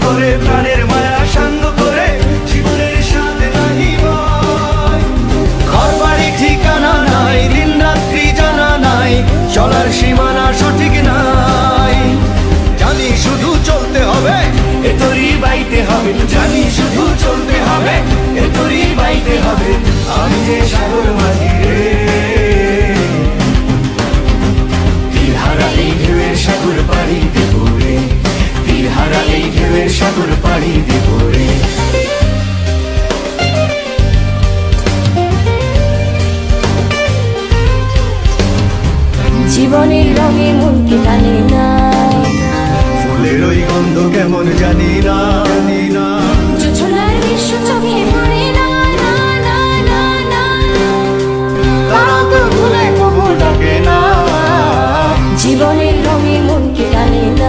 করে প্রাণের মায়া সাঙ্গ করে জীবনের সাথে নাহি ভয়। ঘর বাড়ি ঠিকানা নাই, দিন রাত্রি জানা নাই, চলার সীমানা সঠিক নাই। জানি শুধু চলতে হবে, এ তোরই বাইতে হবে, জানি শুধু চলতে হবে, এ তোরই বাইতে হবে। আমি যে সাগর মাঝি রে, তীর হারালেই ঢেউয়ের সাগর পাড়ি দেব রে, তীর হারালেই ঢেউয়ের সাগর পাড়ি দেব রে। জীবনের রঙে মনকে টানে না, ফুলের ওই গন্ধ কেমন জানি